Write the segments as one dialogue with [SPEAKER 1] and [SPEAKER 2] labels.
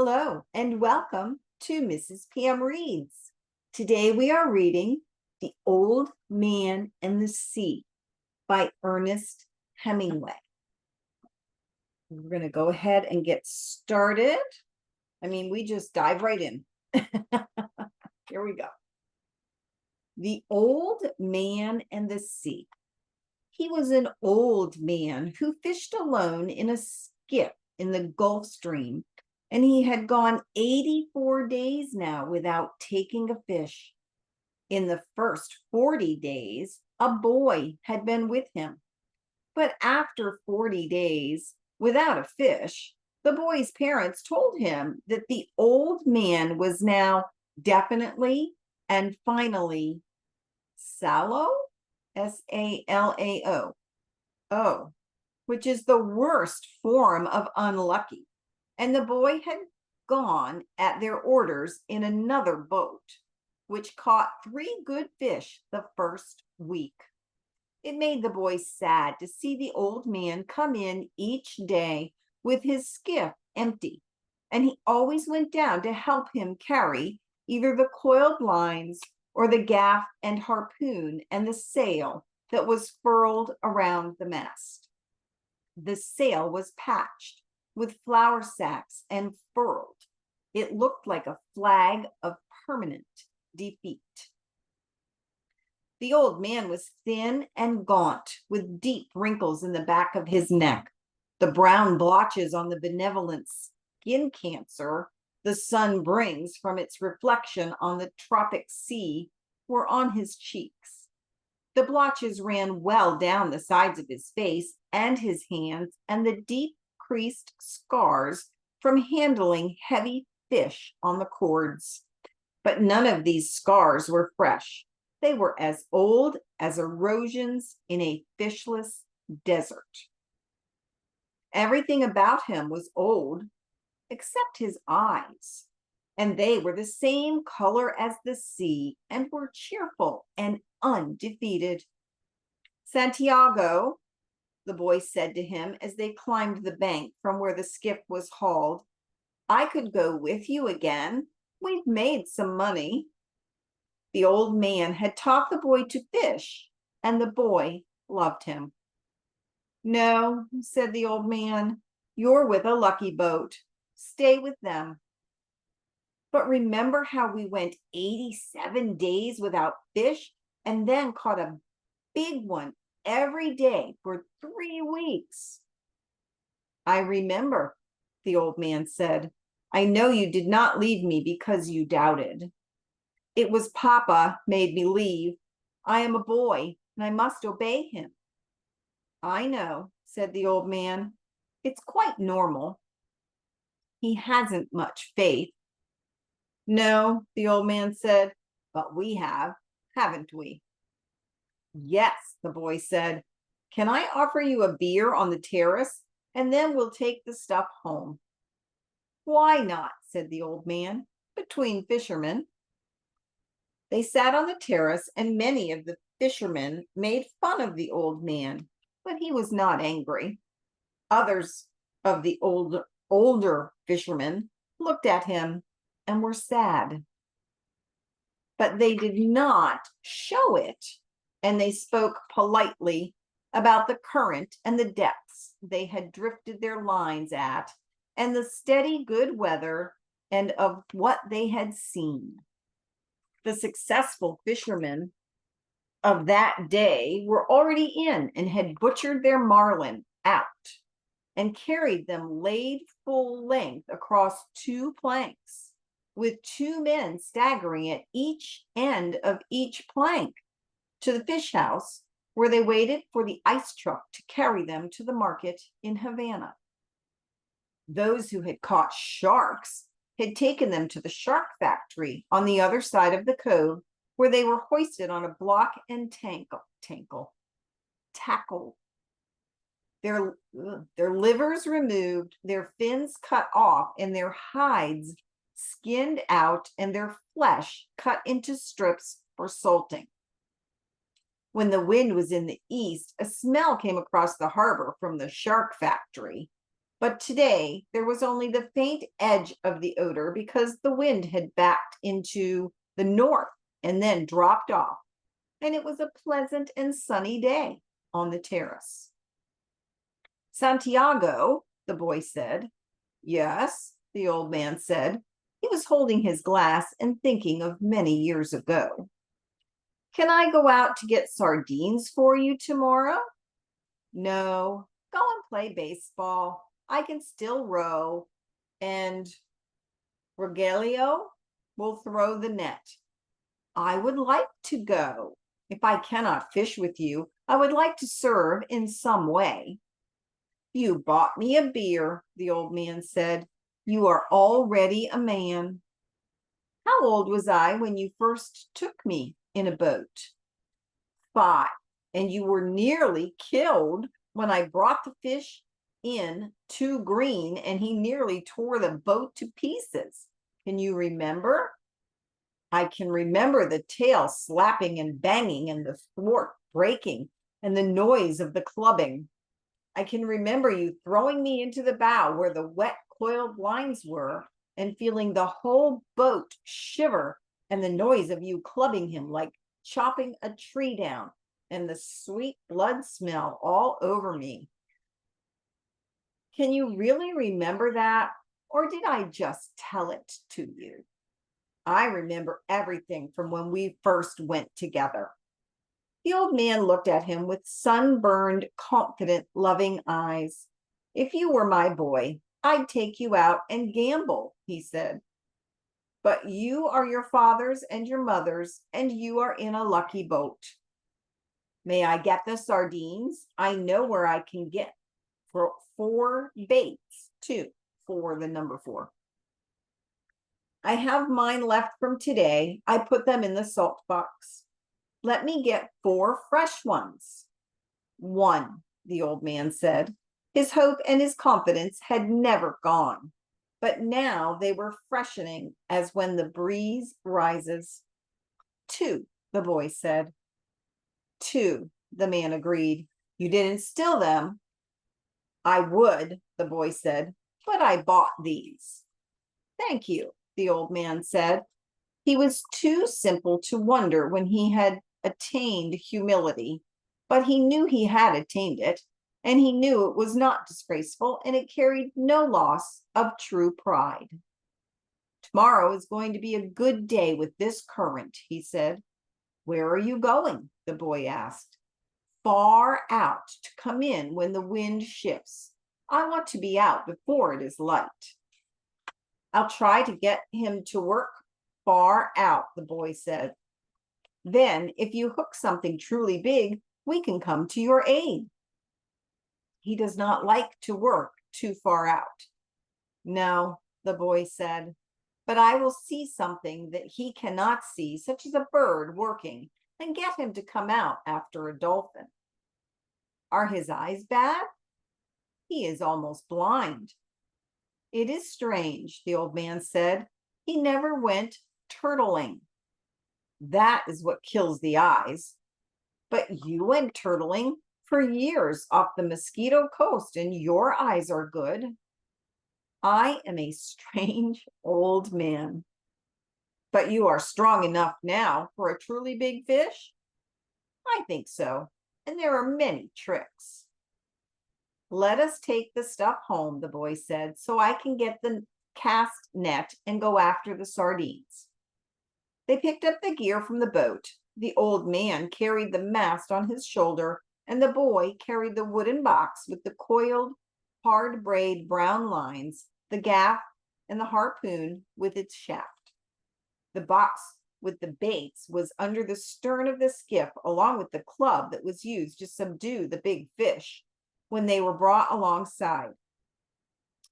[SPEAKER 1] Hello and welcome to Mrs. Pam Reads. Today we are reading The Old Man and the Sea by Ernest Hemingway. We're going to go ahead and get started. We just dive right in. Here we go. The Old Man and the Sea. He was an old man who fished alone in a skiff in the Gulf Stream, and he had gone 84 days now without taking a fish. In the first 40 days, a boy had been with him. But after 40 days without a fish, the boy's parents told him that the old man was now definitely and finally sallow, S-A-L-A-O, which is the worst form of unlucky. And the boy had gone at their orders in another boat, which caught 3 good fish the first week. It made the boy sad to see the old man come in each day with his skiff empty, and he always went down to help him carry either the coiled lines or the gaff and harpoon and the sail that was furled around the mast. The sail was patched with flour sacks and furled. It looked like a flag of permanent defeat. The old man was thin and gaunt, with deep wrinkles in the back of his neck. The brown blotches on the benevolent skin cancer the sun brings from its reflection on the tropic sea were on his cheeks. The blotches ran well down the sides of his face and his hands, and the deep creased scars from handling heavy fish on the cords. But none of these scars were fresh. They were as old as erosions in a fishless desert. Everything about him was old, except his eyes, and they were the same color as the sea and were cheerful and undefeated. Santiago, the boy said to him as they climbed the bank from where the skiff was hauled, I could go with you again. We've made some money. The old man had taught the boy to fish, and the boy loved him. No, said the old man, you're with a lucky boat. Stay with them. But remember how we went 87 days without fish and then caught a big one every day for 3 weeks. I remember, the old man said. I know you did not leave me because you doubted. It was Papa made me leave. I am a boy and I must obey him. I know, said the old man. It's quite normal. He hasn't much faith. No, the old man said, but we have, haven't we? Yes, the boy said. Can I offer you a beer on the terrace, and then we'll take the stuff home? Why not, said the old man, between fishermen. They sat on the terrace, and many of the fishermen made fun of the old man, but he was not angry. Others of the older fishermen looked at him and were sad. But they did not show it, and they spoke politely about the current and the depths they had drifted their lines at, and the steady good weather, and of what they had seen. The successful fishermen of that day were already in and had butchered their marlin out and carried them laid full length across 2 planks, with 2 men staggering at each end of each plank to the fish house, where they waited for the ice truck to carry them to the market in Havana. Those who had caught sharks had taken them to the shark factory on the other side of the cove, where they were hoisted on a block and tackle. Their livers removed, their fins cut off, and their hides skinned out, and their flesh cut into strips for salting. When the wind was in the east, a smell came across the harbor from the shark factory. But today there was only the faint edge of the odor because the wind had backed into the north and then dropped off, and it was a pleasant and sunny day on the terrace. Santiago, the boy said. Yes, the old man said. He was holding his glass and thinking of many years ago. Can I go out to get sardines for you tomorrow? No, go and play baseball. I can still row, and Rogelio will throw the net. I would like to go. If I cannot fish with you, I would like to serve in some way. You bought me a beer, the old man said. You are already a man. How old was I when you first took me in a boat? 5, and you were nearly killed when I brought the fish in too green and he nearly tore the boat to pieces. Can you remember? I can remember the tail slapping and banging and the thwart breaking and the noise of the clubbing. I can remember you throwing me into the bow where the wet coiled lines were and feeling the whole boat shiver and the noise of you clubbing him like chopping a tree down and the sweet blood smell all over me. Can you really remember that, or did I just tell it to you? I remember everything from when we first went together. The old man looked at him with sunburned, confident, loving eyes. If you were my boy, I'd take you out and gamble, he said. But you are your father's and your mother's, and you are in a lucky boat. May I get the sardines? I know where I can get for 4 baits, too, for the number 4. I have mine left from today. I put them in the salt box. Let me get 4 fresh ones. 1, the old man said. His hope and his confidence had never gone, but now they were freshening as when the breeze rises. 2, the boy said. 2, the man agreed. You didn't steal them. I would, the boy said, but I bought these. Thank you, the old man said. He was too simple to wonder when he had attained humility, but he knew he had attained it, and he knew it was not disgraceful, and it carried no loss of true pride. Tomorrow is going to be a good day with this current, he said. Where are you going? The boy asked. Far out to come in when the wind shifts. I want to be out before it is light. I'll try to get him to work far out, the boy said. Then, if you hook something truly big, we can come to your aid. He does not like to work too far out. No, the boy said, but I will see something that he cannot see, such as a bird working, and get him to come out after a dolphin. Are his eyes bad? He is almost blind. It is strange, the old man said. He never went turtling. That is what kills the eyes. But you went turtling for years off the Mosquito Coast, and your eyes are good. I am a strange old man. But you are strong enough now for a truly big fish? I think so, and there are many tricks. Let us take the stuff home, the boy said, so I can get the cast net and go after the sardines. They picked up the gear from the boat. The old man carried the mast on his shoulder, and the boy carried the wooden box with the coiled, hard braid brown lines, the gaff, and the harpoon with its shaft. The box with the baits was under the stern of the skiff, along with the club that was used to subdue the big fish when they were brought alongside.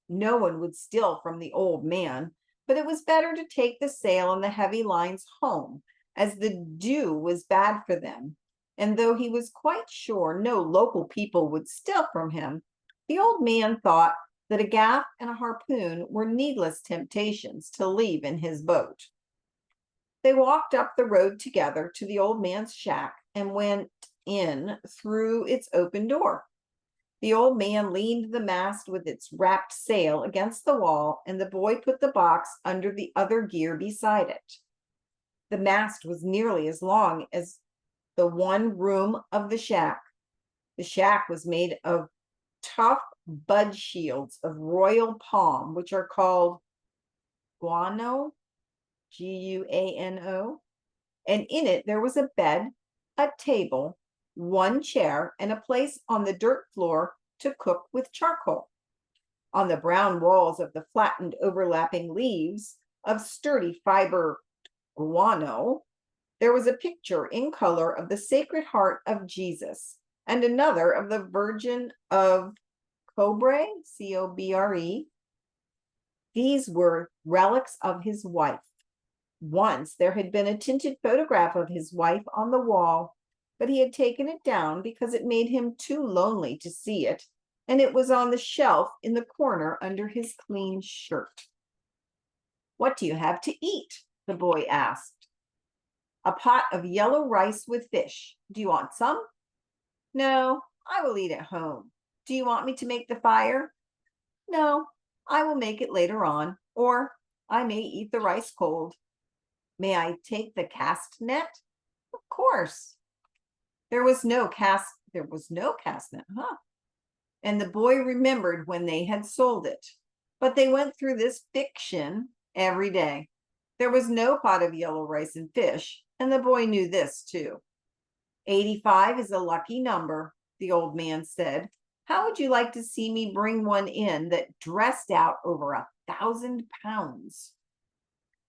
[SPEAKER 1] No one would steal from the old man, but it was better to take the sail and the heavy lines home, as the dew was bad for them. And though he was quite sure no local people would steal from him, the old man thought that a gaff and a harpoon were needless temptations to leave in his boat. They walked up the road together to the old man's shack and went in through its open door. The old man leaned the mast with its wrapped sail against the wall, and the boy put the box under the other gear beside it. The mast was nearly as long as the one room of the shack. The shack was made of tough bud shields of royal palm, which are called guano, Guano, and in it there was a bed, a table, one chair, and a place on the dirt floor to cook with charcoal. On the brown walls of the flattened overlapping leaves of sturdy fiber guano, there was a picture in color of the Sacred Heart of Jesus and another of the Virgin of Cobre, Cobre. These were relics of his wife. Once there had been a tinted photograph of his wife on the wall, but he had taken it down because it made him too lonely to see it, and it was on the shelf in the corner under his clean shirt. "What do you have to eat?" the boy asked. "A pot of yellow rice with fish. Do you want some?" "No, I will eat at home. Do you want me to make the fire?" "No, I will make it later on, or I may eat the rice cold." "May I take the cast net?" "Of course." There was no cast net, huh? And the boy remembered when they had sold it. But they went through this fiction every day. There was no pot of yellow rice and fish, and the boy knew this too. 85 is a lucky number, the old man said. How would you like to see me bring one in that dressed out over 1,000 pounds?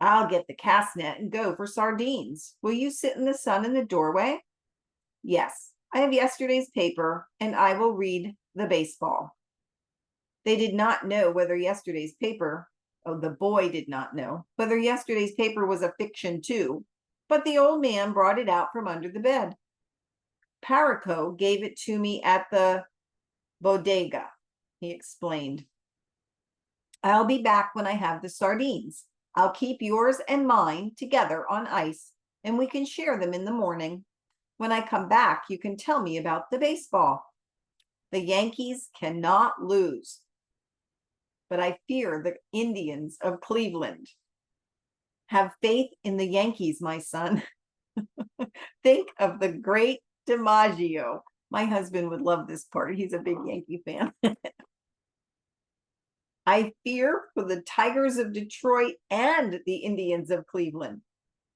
[SPEAKER 1] I'll get the cast net and go for sardines. Will you sit in the sun in the doorway? Yes, I have yesterday's paper, and I will read the baseball. They did not know whether yesterday's paper, the boy did not know whether yesterday's paper was a fiction too, but the old man brought it out from under the bed. Perico gave it to me at the bodega, he explained. I'll be back when I have the sardines. I'll keep yours and mine together on ice, and we can share them in the morning. When I come back, you can tell me about the baseball. The Yankees cannot lose, but I fear the Indians of Cleveland. Have faith in the Yankees, my son. Think of the great DiMaggio. My husband would love this part. He's a big Yankee fan. I fear for the Tigers of Detroit and the Indians of Cleveland.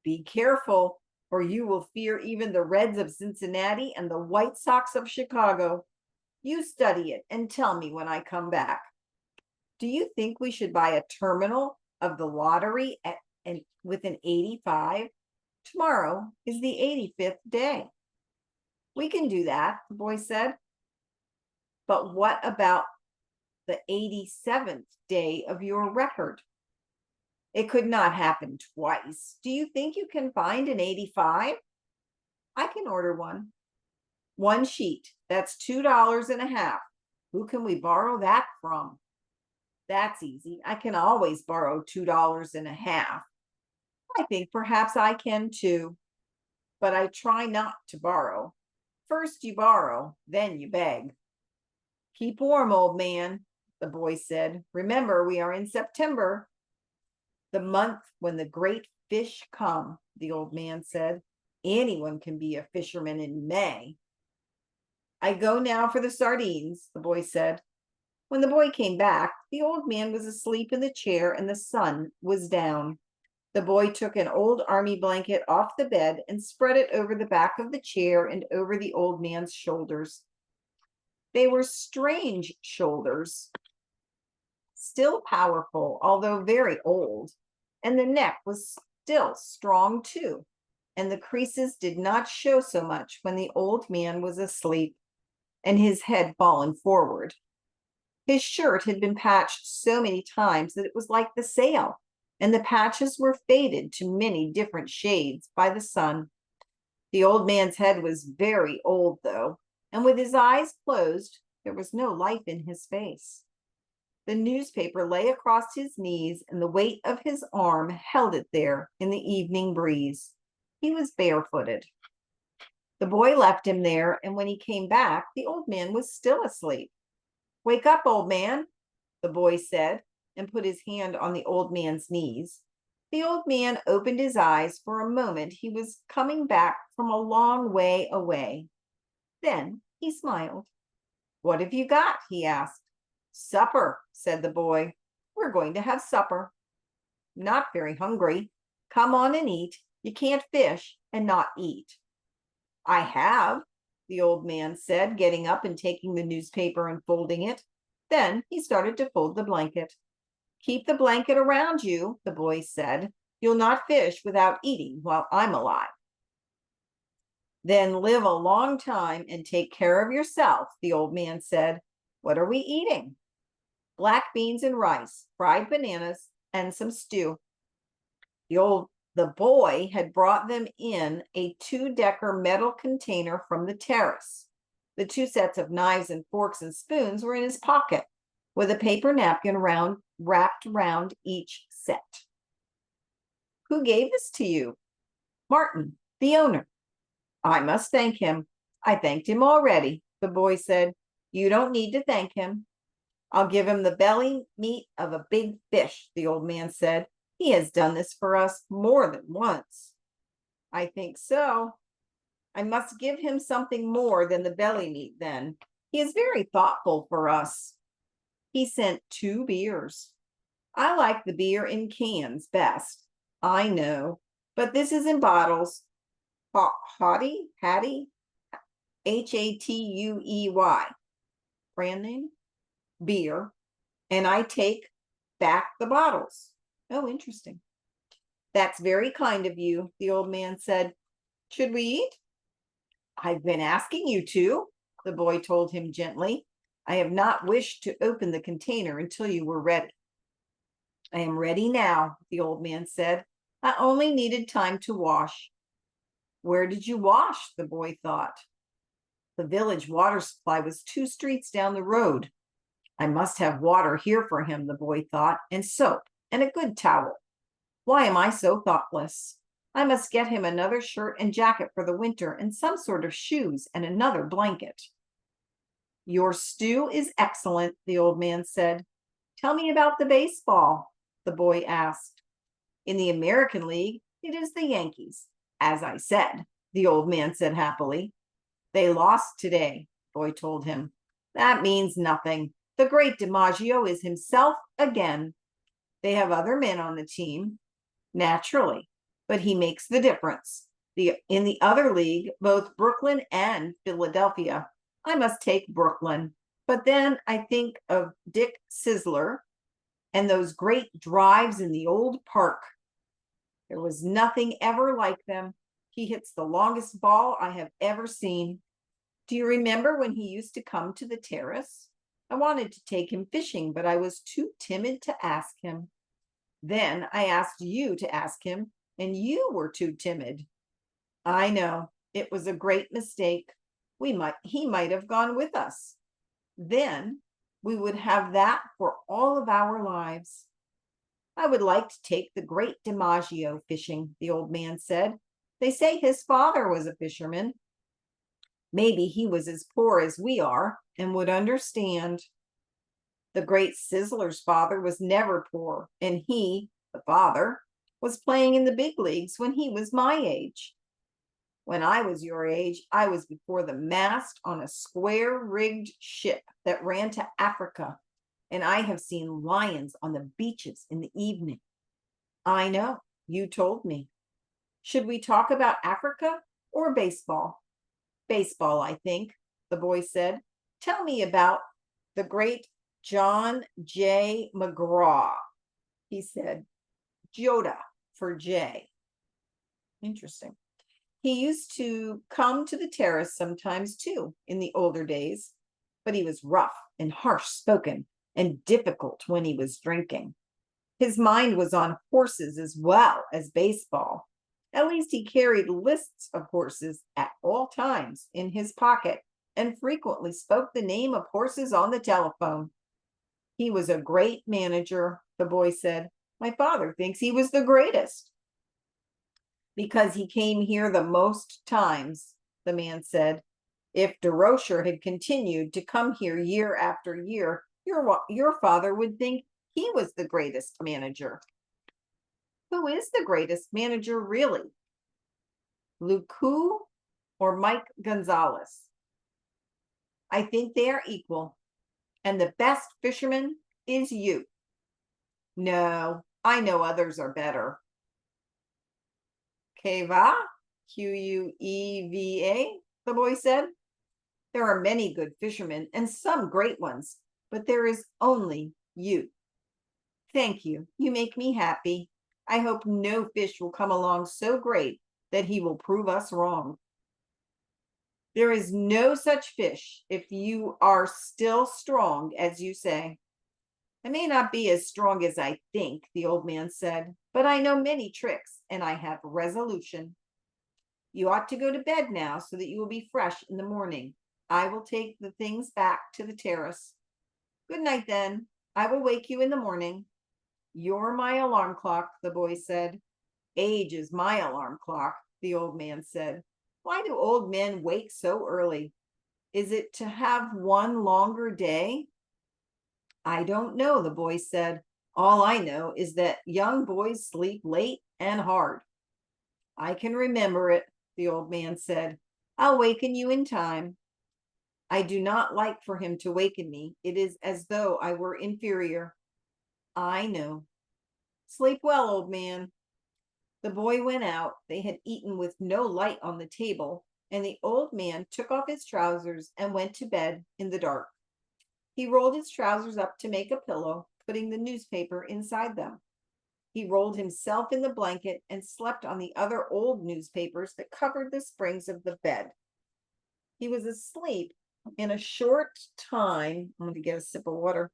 [SPEAKER 1] Be careful, or you will fear even the Reds of Cincinnati and the White Sox of Chicago. You study it and tell me when I come back. Do you think we should buy a terminal of the lottery with an 85? Tomorrow is the 85th day. We can do that, the boy said. But what about the 87th day of your record? It could not happen twice. Do you think you can find an 85? I can order one. One sheet. That's $2.50. Who can we borrow that from? That's easy. I can always borrow $2.50. I think perhaps I can too, but I try not to borrow. First you borrow, then you beg. Keep warm, old man, the boy said. Remember, we are in September, the month when the great fish come, the old man said. Anyone can be a fisherman in May. I go now for the sardines, the boy said. When the boy came back, the old man was asleep in the chair and the sun was down. The boy took an old army blanket off the bed and spread it over the back of the chair and over the old man's shoulders. They were strange shoulders, still powerful, although very old, and the neck was still strong too, and the creases did not show so much when the old man was asleep and his head fallen forward. His shirt had been patched so many times that it was like the sail, and the patches were faded to many different shades by the sun. The old man's head was very old, though, and with his eyes closed, there was no life in his face. The newspaper lay across his knees, and the weight of his arm held it there in the evening breeze. He was barefooted. The boy left him there, and when he came back, the old man was still asleep. Wake up, old man, the boy said, and put his hand on the old man's knees. The old man opened his eyes. For a moment he was coming back from a long way away. Then he smiled. What have you got? He asked. Supper, said the boy. We're going to have supper. Not very hungry. Come on and eat. You can't fish and not eat. I have, the old man said, getting up and taking the newspaper and folding it. Then he started to fold the blanket. Keep the blanket around you, the boy said. You'll not fish without eating while I'm alive. Then live a long time and take care of yourself, the old man said. What are we eating? Black beans and rice, fried bananas, and some stew. The boy had brought them in a 2-decker metal container from the terrace. The 2 sets of knives and forks and spoons were in his pocket, with a paper napkin wrapped around each set. Who gave this to you? Martin, the owner. I must thank him. I thanked him already, the boy said. You don't need to thank him. I'll give him the belly meat of a big fish, the old man said. He has done this for us more than once. I think so. I must give him something more than the belly meat then. He is very thoughtful for us. He sent 2 beers. I like the beer in cans best. I know, but this is in bottles. Hattie, Hattuey, brand name, beer, and I take back the bottles. Oh, interesting. That's very kind of you, the old man said. Should we eat? I've been asking you to, the boy told him gently. I have not wished to open the container until you were ready. I am ready now, the old man said. I only needed time to wash. Where did you wash? The boy thought. The village water supply was 2 streets down the road. I must have water here for him, the boy thought, and soap and a good towel. Why am I so thoughtless? I must get him another shirt and jacket for the winter and some sort of shoes and another blanket. Your stew is excellent, the old man said. Tell me about the baseball, the boy asked. In the American League, it is the Yankees. As I said, the old man said happily. They lost today, the boy told him. That means nothing. The great DiMaggio is himself again. They have other men on the team, naturally, but he makes the difference. In the other league, both Brooklyn and Philadelphia, I must take Brooklyn. But then I think of Dick Sizzler and those great drives in the old park. There was nothing ever like them. He hits the longest ball I have ever seen. Do you remember when he used to come to the terrace? I wanted to take him fishing, but I was too timid to ask him. Then I asked you to ask him, and you were too timid. I know, it was a great mistake. He might have gone with us. Then we would have that for all of our lives. I would like to take the great DiMaggio fishing, the old man said. They say his father was a fisherman. Maybe he was as poor as we are and would understand. The great Sizzler's father was never poor, and he, the father, was playing in the big leagues when he was my age. When I was your age, I was before the mast on a square-rigged ship that ran to Africa, and I have seen lions on the beaches in the evening. I know, you told me. Should we talk about Africa or baseball? Baseball, I think, the boy said. Tell me about the great John J. McGraw, he said. Joda for J. Interesting. He used to come to the terrace sometimes too in the older days, but he was rough and harsh spoken and difficult when he was drinking. His mind was on horses as well as baseball. At least he carried lists of horses at all times in his pocket and frequently spoke the name of horses on the telephone. He was a great manager, the boy said. My father thinks he was the greatest. Because he came here the most times, the man said. If DeRocher had continued to come here year after year, your father would think he was the greatest manager. Who is the greatest manager, really? Lucu or Mike Gonzalez? I think they are equal, and the best fisherman is you. No, I know others are better. Queva, Queva, the boy said. There are many good fishermen and some great ones, but there is only you. Thank you. You make me happy. I hope no fish will come along so great that he will prove us wrong. There is no such fish if you are still strong as you say. I may not be as strong as I think, the old man said, but I know many tricks and I have resolution. You ought to go to bed now so that you will be fresh in the morning. I will take the things back to the terrace. Good night then. I will wake you in the morning. You're my alarm clock, the boy said. Age is my alarm clock, the old man said. Why do old men wake so early? Is it to have one longer day? I don't know, the boy said. All I know is that young boys sleep late and hard. I can remember it, the old man said. I'll waken you in time. I do not like for him to waken me. It is as though I were inferior. I know. Sleep well, old man. The boy went out. They had eaten with no light on the table, and the old man took off his trousers and went to bed in the dark. He rolled his trousers up to make a pillow, putting the newspaper inside them. He rolled himself in the blanket and slept on the other old newspapers that covered the springs of the bed. He was asleep in a short time. I'm going to get a sip of water.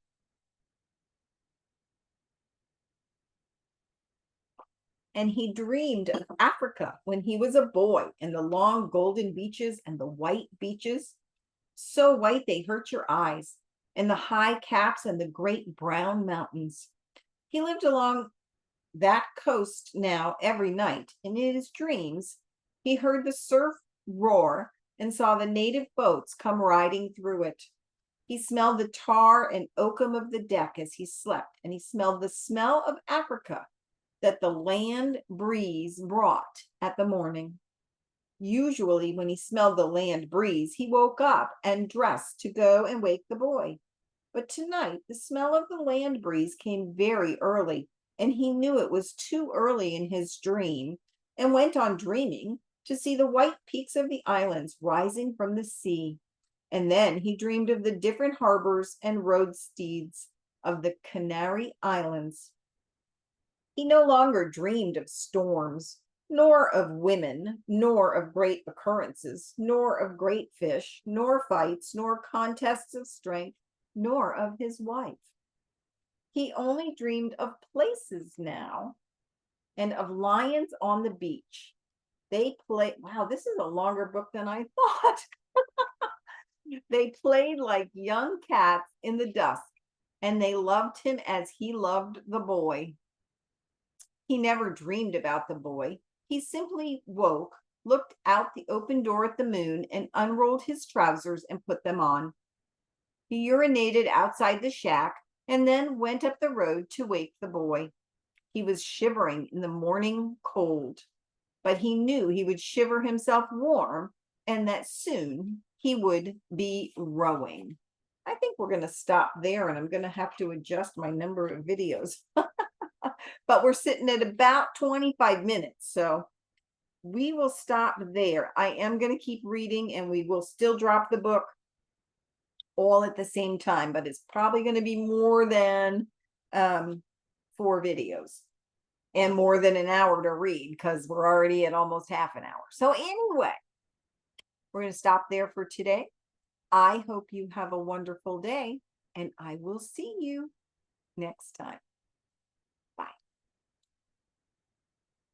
[SPEAKER 1] And he dreamed of Africa when he was a boy, and the long golden beaches and the white beaches, so white they hurt your eyes, and the high caps and the great brown mountains. He lived along that coast now every night, and in his dreams he heard the surf roar and saw the native boats come riding through it. He smelled the tar and oakum of the deck as he slept, and he smelled the smell of Africa that the land breeze brought at the morning. Usually when he smelled the land breeze, he woke up and dressed to go and wake the boy. But tonight, the smell of the land breeze came very early, and he knew it was too early in his dream, and went on dreaming to see the white peaks of the islands rising from the sea. And then he dreamed of the different harbors and roadsteads of the Canary Islands. He no longer dreamed of storms, nor of women, nor of great occurrences, nor of great fish, nor fights, nor contests of strength, nor of his wife. He only dreamed of places now, and of lions on the beach. They play. Wow, this is a longer book than I thought. They played like young cats in the dusk, and they loved him as he loved the boy. He never dreamed about the boy. He simply woke, looked out the open door at the moon, and unrolled his trousers and put them on. He urinated outside the shack and then went up the road to wake the boy. He was shivering in the morning cold, but he knew he would shiver himself warm and that soon he would be rowing. I think we're going to stop there, and I'm going to have to adjust my number of videos. But we're sitting at about 25 minutes, so we will stop there. I am going to keep reading, and we will still drop the book all at the same time, but it's probably going to be more than 4 videos and more than an hour to read, because we're already at almost half an hour. So anyway, we're going to stop there for today. I hope you have a wonderful day, and I will see you next time.